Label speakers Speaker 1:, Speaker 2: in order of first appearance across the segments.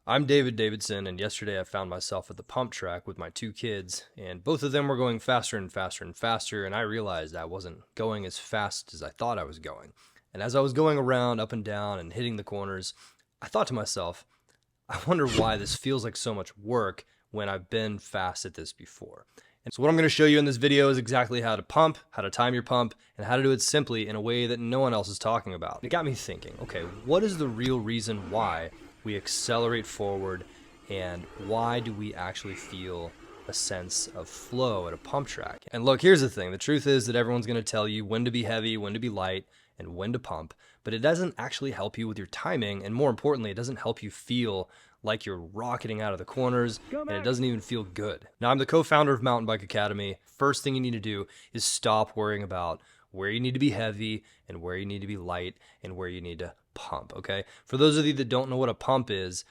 Speaker 1: I'm David Davidson, and yesterday I found myself at the pump track with my two kids, and both of them were going faster and faster and faster, and I realized I wasn't going as fast as I thought I was going. And as I was going around, up and down, and hitting the corners, I thought to myself, I wonder why this feels like so much work when I've been fast at this before. And so what I'm going to show you in this video is exactly how to pump, how to time your pump, and how to do it simply in a way that no one else is talking about. It got me thinking, okay, what is the real reason why we accelerate forward, and why do we actually feel a sense of flow at a pump track? And look, here's the thing. The truth is that everyone's going to tell you when to be heavy, when to be light, and when to pump, but it doesn't actually help you with your timing, and more importantly, it doesn't help you feel like you're rocketing out of the corners, and it doesn't even feel good. Now, I'm the co-founder of Mountain Bike Academy. First thing you need to do is stop worrying about where you need to be heavy and where you need to be light and where you need to pump, okay? For those of you that don't know what a pump is,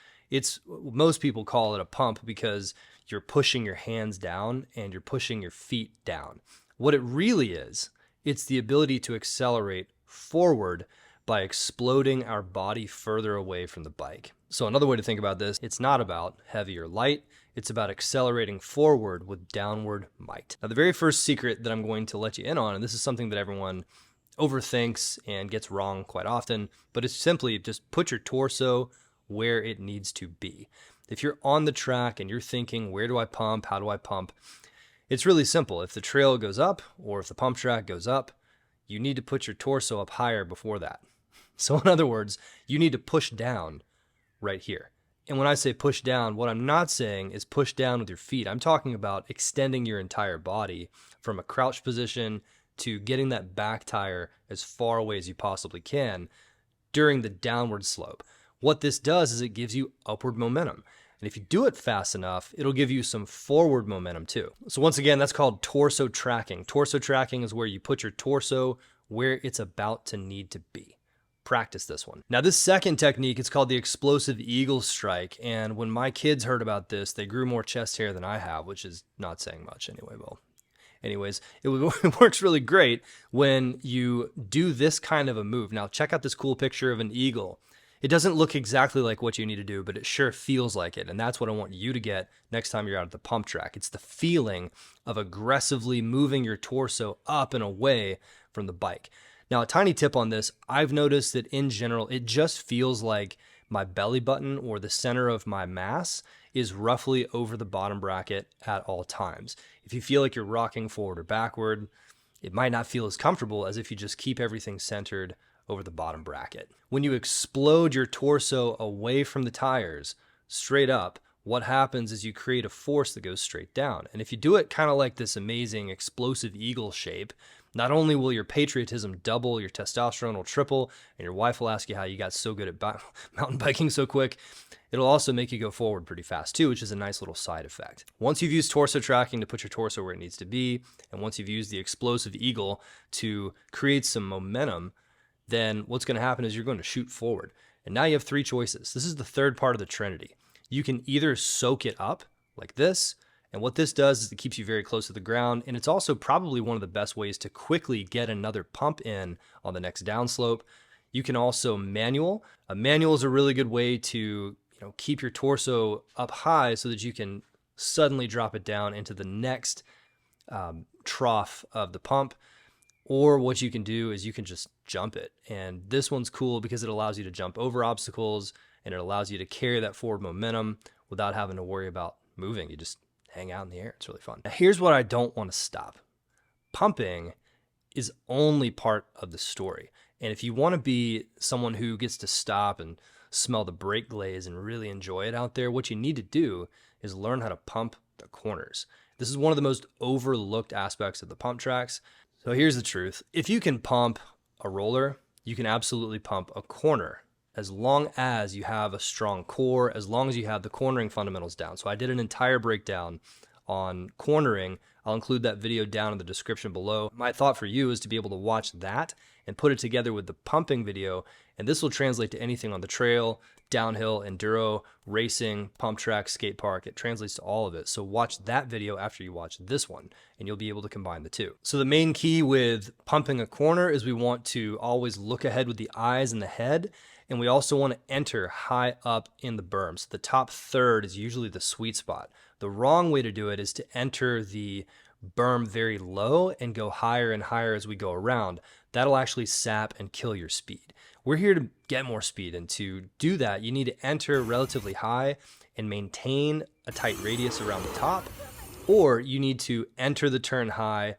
Speaker 1: most people call it a pump because you're pushing your hands down and you're pushing your feet down. What it really is, it's the ability to accelerate forward by exploding our body further away from the bike. So another way to think about this, it's not about heavy or light, it's about accelerating forward with downward might. Now, the very first secret that I'm going to let you in on, and this is something that everyone overthinks and gets wrong quite often, but it's simply just put your torso where it needs to be. If you're on the track and you're thinking, where do I pump? How do I pump? It's really simple. If the trail goes up or if the pump track goes up, you need to put your torso up higher before that. So in other words, you need to push down right here. And when I say push down, what I'm not saying is push down with your feet. I'm talking about extending your entire body from a crouch position to getting that back tire as far away as you possibly can during the downward slope. What this does is it gives you upward momentum. And if you do it fast enough, it'll give you some forward momentum too. So once again, that's called torso tracking. Torso tracking is where you put your torso where it's about to need to be. Practice this one. Now, this second technique, it's called the explosive eagle strike. And when my kids heard about this, they grew more chest hair than I have, which is not saying much anyway. Well, anyways, it works really great when you do this kind of a move. Now, check out this cool picture of an eagle. It doesn't look exactly like what you need to do, but it sure feels like it. And that's what I want you to get next time you're out at the pump track. It's the feeling of aggressively moving your torso up and away from the bike. Now, a tiny tip on this, I've noticed that in general, it just feels like my belly button or the center of my mass is roughly over the bottom bracket at all times. If you feel like you're rocking forward or backward, it might not feel as comfortable as if you just keep everything centered over the bottom bracket. When you explode your torso away from the tires, straight up, what happens is you create a force that goes straight down. And if you do it kind of like this amazing explosive eagle shape, not only will your patriotism double, your testosterone will triple, and your wife will ask you how you got so good at mountain biking so quick, it'll also make you go forward pretty fast too, which is a nice little side effect. Once you've used torso tracking to put your torso where it needs to be, and once you've used the explosive eagle to create some momentum, then what's going to happen is you're going to shoot forward. And now you have three choices. This is the third part of the Trinity. You can either soak it up like this, and what this does is it keeps you very close to the ground, and it's also probably one of the best ways to quickly get another pump in on the next downslope. You can also manual. A manual is a really good way to keep your torso up high so that you can suddenly drop it down into the next trough of the pump. Or what you can do is you can just jump it. And this one's cool because it allows you to jump over obstacles and it allows you to carry that forward momentum without having to worry about moving. You just hang out in the air. It's really fun. Now, here's what I don't want to stop. Pumping is only part of the story. And if you want to be someone who gets to stop and smell the brake glaze and really enjoy it out there, what you need to do is learn how to pump the corners. This is one of the most overlooked aspects of the pump tracks. So here's the truth. If you can pump a roller, you can absolutely pump a corner as long as you have a strong core, as long as you have the cornering fundamentals down. So I did an entire breakdown on cornering. I'll include that video down in the description below. My thought for you is to be able to watch that and put it together with the pumping video, and this will translate to anything on the trail, downhill, enduro, racing, pump track, skate park. It translates to all of it. So watch that video after you watch this one, and you'll be able to combine the two. So the main key with pumping a corner is we want to always look ahead with the eyes and the head, And we also want to enter high up in the berm. So the top third is usually the sweet spot. The wrong way to do it is to enter the berm very low and go higher and higher as we go around. That'll actually sap and kill your speed. We're here to get more speed, and to do that, you need to enter relatively high and maintain a tight radius around the top, or you need to enter the turn high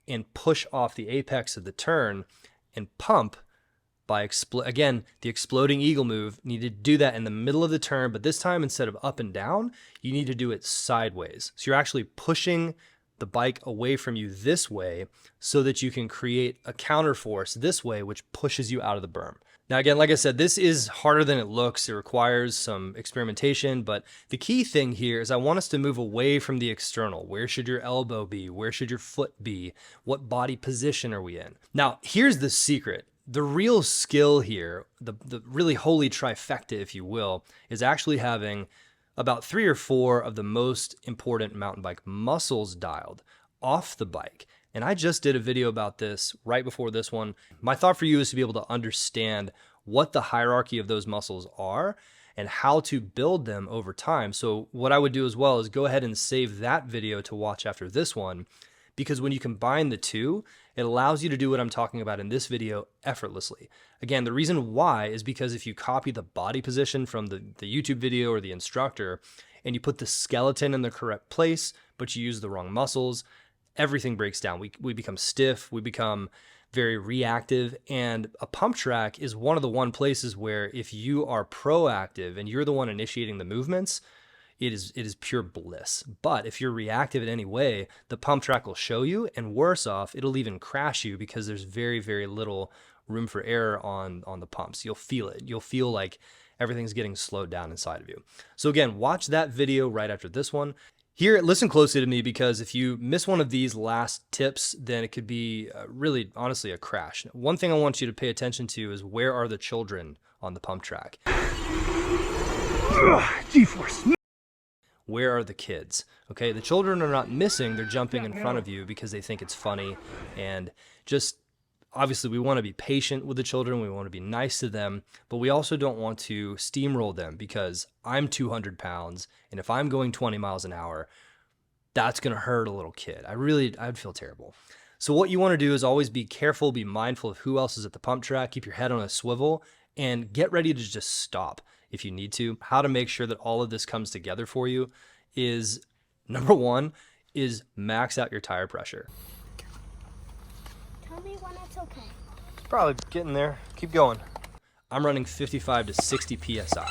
Speaker 1: and push off the apex of the turn and pump by again, the exploding eagle move. You need to do that in the middle of the turn, but this time instead of up and down, you need to do it sideways. So you're actually pushing the bike away from you this way so that you can create a counter force this way, which pushes you out of the berm. Now, again, like I said, this is harder than it looks. It requires some experimentation, but the key thing here is I want us to move away from the external. Where should your elbow be? Where should your foot be? What body position are we in? Now, here's the secret. The real skill here, the really holy trifecta, if you will, is actually having about 3 or 4 of the most important mountain bike muscles dialed off the bike. And I just did a video about this right before this one. My thought for you is to be able to understand what the hierarchy of those muscles are and how to build them over time. So what I would do as well is go ahead and save that video to watch after this one, because when you combine the two, it allows you to do what I'm talking about in this video effortlessly. Again, the reason why is because if you copy the body position from the YouTube video or the instructor and you put the skeleton in the correct place, but you use the wrong muscles, everything breaks down. We become stiff, we become very reactive, and a pump track is one of the places where if you are proactive and you're the one initiating the movements, it is pure bliss. But if you're reactive in any way, the pump track will show you, and worse off, it'll even crash you because there's very, very little room for error on the pumps. You'll feel it. You'll feel like everything's getting slowed down inside of you. So again, watch that video right after this one. Here, listen closely to me, because if you miss one of these last tips, then it could be really, honestly, a crash. One thing I want you to pay attention to is, where are the children on the pump track? G-force. Where are the kids? Okay, the children are not missing, they're jumping in front of you because they think it's funny. And just, obviously, we want to be patient with the children, we want to be nice to them, but we also don't want to steamroll them, because I'm 200 pounds, and if I'm going 20 miles an hour, that's going to hurt a little kid. I'd feel terrible. So what you want to do is always be careful, be mindful of who else is at the pump track, keep your head on a swivel, and get ready to just stop if you need to. How to make sure that all of this comes together for you is, number one, is max out your tire pressure.
Speaker 2: Tell me when it's okay.
Speaker 1: It's probably getting there. Keep going. I'm running 55 to 60 PSI.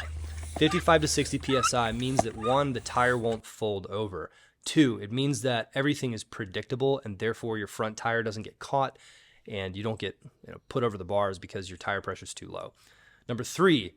Speaker 1: 55 to 60 PSI means that 1, the tire won't fold over. 2, it means that everything is predictable, and therefore your front tire doesn't get caught and you don't get put over the bars because your tire pressure is too low. Number 3,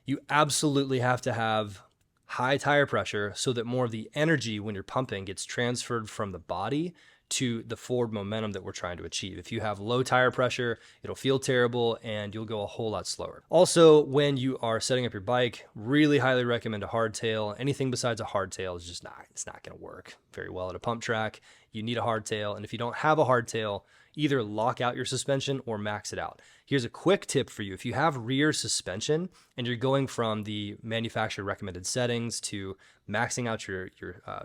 Speaker 1: you absolutely have to have high tire pressure so that more of the energy when you're pumping gets transferred from the body to the forward momentum that we're trying to achieve. If you have low tire pressure, it'll feel terrible and you'll go a whole lot slower. Also, when you are setting up your bike, really highly recommend a hardtail. Anything besides a hardtail is just it's not gonna work very well at a pump track. You need a hardtail, and if you don't have a hardtail, either lock out your suspension or max it out. Here's a quick tip for you. If you have rear suspension and you're going from the manufacturer recommended settings to maxing out your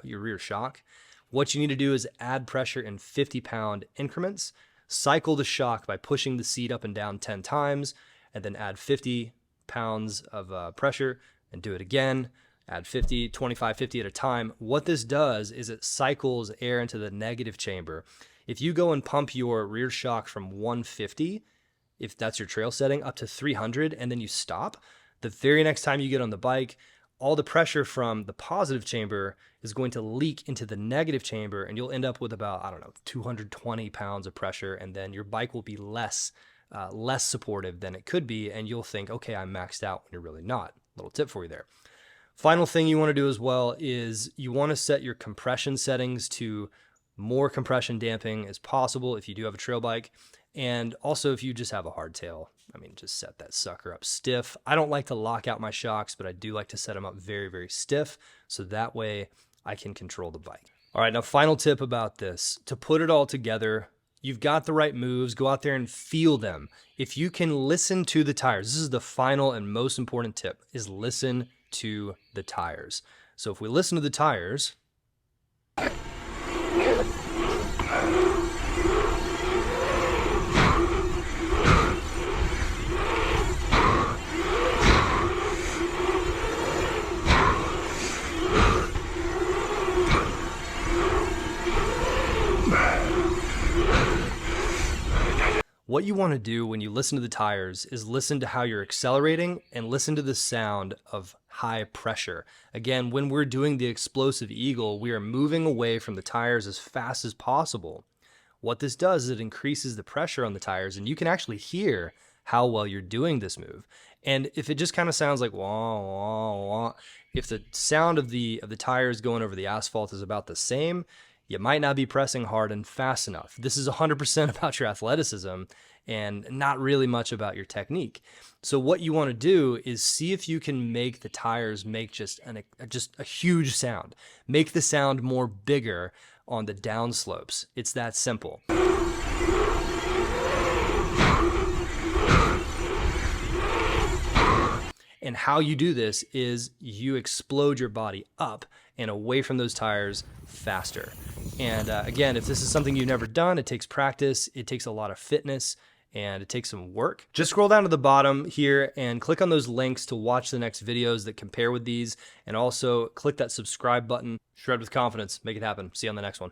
Speaker 1: rear shock, what you need to do is add pressure in 50-pound increments, cycle the shock by pushing the seat up and down 10 times, and then add 50 pounds of pressure and do it again. Add 50, 25, 50 at a time. What this does is it cycles air into the negative chamber. If you go and pump your rear shock from 150, if that's your trail setting, up to 300, and then you stop, the very next time you get on the bike, all the pressure from the positive chamber is going to leak into the negative chamber, and you'll end up with about, 220 pounds of pressure, and then your bike will be less supportive than it could be, and you'll think, okay, I'm maxed out, when you're really not. Little tip for you there. Final thing you want to do as well is you want to set your compression settings to more compression damping as possible if you do have a trail bike. And also if you just have a hardtail, just set that sucker up stiff. I don't like to lock out my shocks, but I do like to set them up very, very stiff, so that way I can control the bike. All right, now final tip about this. To put it all together, You've got the right moves. Go out there and feel them. If you can listen to the tires, this is the final and most important tip, is listen to the tires. So if we listen to the tires, what you want to do when you listen to the tires is listen to how you're accelerating and listen to the sound of high pressure. Again, when we're doing the explosive eagle, we are moving away from the tires as fast as possible. What this does is it increases the pressure on the tires, and you can actually hear how well you're doing this move. And if it just kind of sounds like wah, wah, wah, if the sound of the tires going over the asphalt is about the same, you might not be pressing hard and fast enough. This is 100% about your athleticism and not really much about your technique. So what you want to do is see if you can make the tires make just a huge sound. Make the sound more bigger on the down slopes. It's that simple. And how you do this is you explode your body up and away from those tires faster. And again, if this is something you've never done, it takes practice, it takes a lot of fitness, and it takes some work. Just scroll down to the bottom here and click on those links to watch the next videos that compare with these, and also click that subscribe button. Shred with confidence, make it happen. See you on the next one.